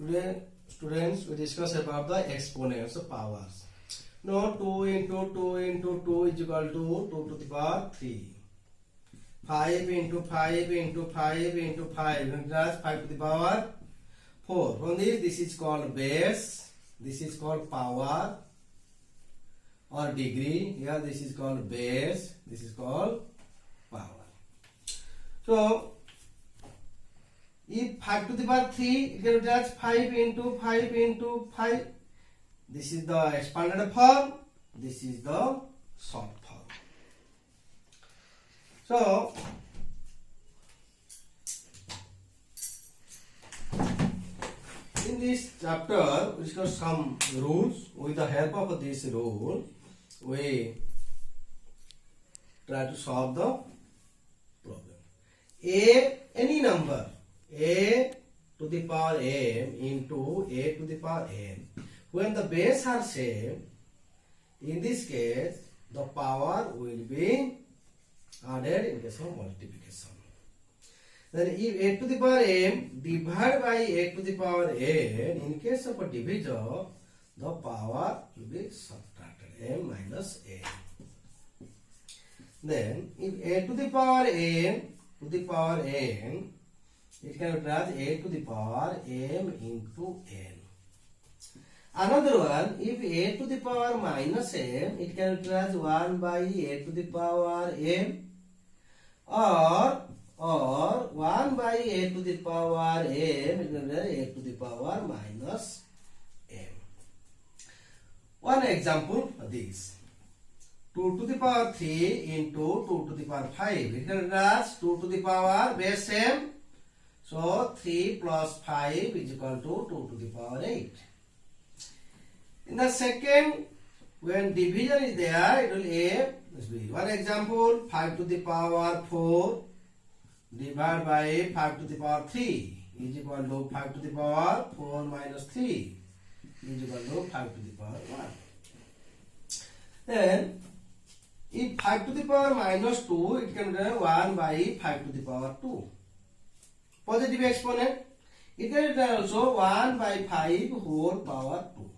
Today, students, we discuss about the exponents of powers. Now, 2 into 2 into 2 is equal to 2 to the power 3. 5 into 5 into 5 into 5 plus 5 to the power 4. From this is called base. This is called power or degree. Here, this is called base. This is called power. So, if 5 to the power 3, it can be 5 into 5 into 5. This is the expanded form. This is the short form. So, in this chapter, we discuss some rules. With the help of this rule, we try to solve the problem. Any number a to the power m into a to the power n. When the base are same, in this case, the power will be added in case of multiplication. Then if a to the power m divided by a to the power n, in case of a divisor, the power will be subtracted, m minus n. Then if a to the power m to the power n, it can be as a to the power m into n. Another one, if a to the power minus m, it can be as 1 by a to the power m, or 1 by a to the power m, it can be a to the power minus m. One example of this. 2 to the power 3 into 2 to the power 5. It can be as 2 to the power base m. So 3 plus 5 is equal to 2 to the power 8. In the second, when division is there, it will a must be. One example, 5 to the power 4 divided by 5 to the power 3 is equal to 5 to the power 4 minus 3 is equal to 5 to the power 1. Then, if 5 to the power minus 2, it can be 1 by 5 to the power 2. Positive exponent, it can be also 1 by 5 whole power 2.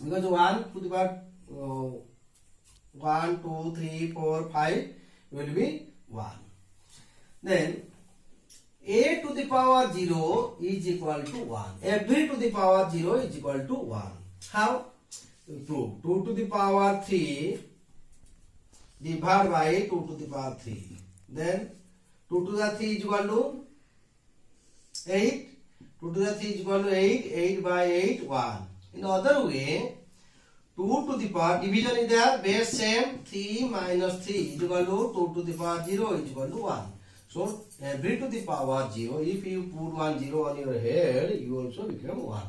Because 1 to the power 1, 2, 3, 4, 5 will be 1. Then a to the power 0 is equal to 1. Every to the power 0 is equal to 1. How? Prove 2 to the power 3 divided by 2 to the power 3. Then 2 to the 3 is equal to 8. 2 to the 3 is equal to 8. 8 by 8, 1. In other way, 2 to the power, division is there, base same, 3 minus 3 is equal to 2 to the power 0 is equal to 1. So, every to the power 0, if you put 1 0 on your head, you also become 1.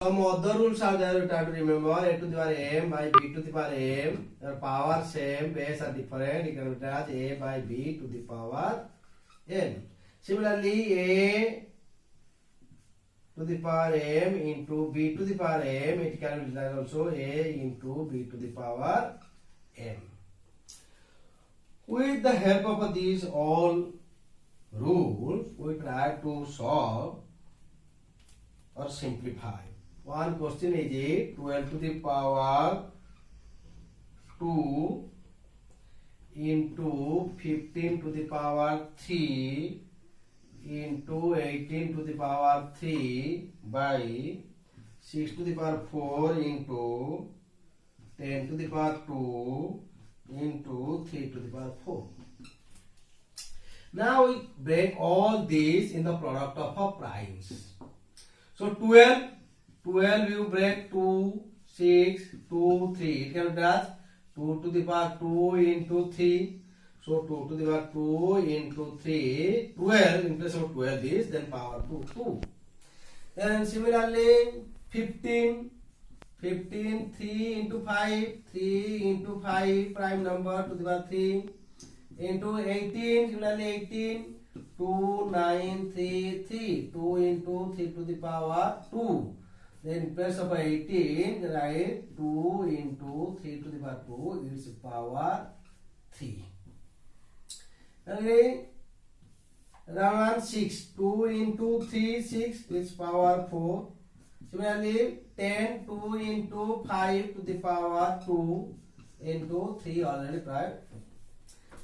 Some other rules are there you have to remember. A to the power m by b to the power m. Your power same, base are different. You can write as a by b to the power n. Similarly, a to the power m into b to the power m, it can be written also a into b to the power m. With the help of these all rules, we try to solve or simplify. One question is 12 to the power 2 into 15 to the power 3 into 18 to the power 3 by 6 to the power 4 into 10 to the power 2 into 3 to the power 4. Now we break all these in the product of primes. So 12 you break 2, 6, 2, 3. It can be as 2 to the power 2 into 3. So 2 to the power 2 into 3, 12, in place of 12 is then power 2. Then similarly 15, 3 into 5, 3 into 5 prime number to the power 3 into 18, similarly 18, 2, 9, 3, 3, 2 into 3 to the power 2. Then in place of 18, write 2 into 3 to the power 2 is power 3. Okay. Around 6. 2 into 3, 6, which power 4. Similarly, 10, 2 into 5 to the power 2 into 3 already tried.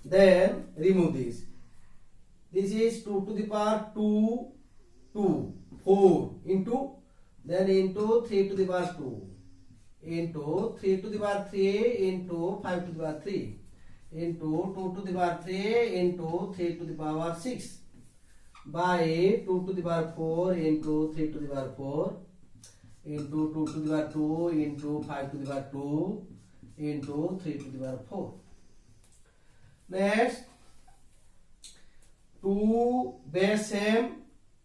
Then remove this. This is 2 to the power 2, 2, 4 into, then into 3 to the power 2, into 3 to the power 3, into 5 to the power 3, into 2 to the power 3, into 3 to the power 6, by 2 to the power 4, into 3 to the power 4, into 2 to the power 2, into 5 to the power 2, into 3 to the power 4. Next, 2 base same,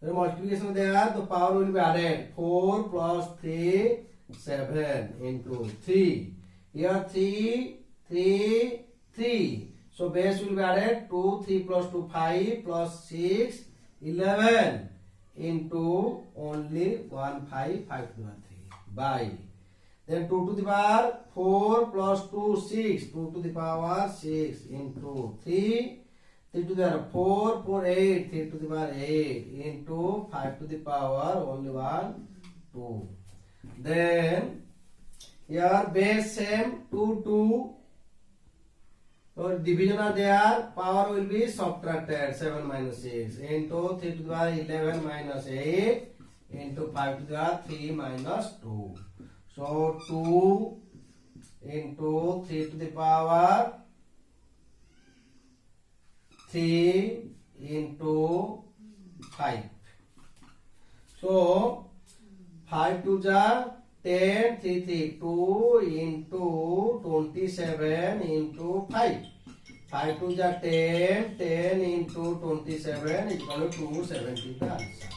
the multiplication there, the power will be added. 4 plus 3, 7 into 3. Here 3, 3, 3. So base will be added. 2, 3 plus 2, 5 plus 6, 11 into only 1, 5, 5 to the power 3 by. Then 2 to the power 4 plus 2, 6. 2 to the power 6 into 3. 3 to the power 4, 4, 8. 3 to the power 8 into 5 to the power only 1, 2. Then here base same 2, 2. So division are there. Power will be subtracted. 7 minus 6 into 3 to the power 11 minus 8 into 5 to the power 3 minus 2. So 2 into 3 to the power 3 into 5. So 5 to the 10, 3, 3, 2 into 27 into 5. 5 to the 10, 10 into 27 is equal to 270 the answer.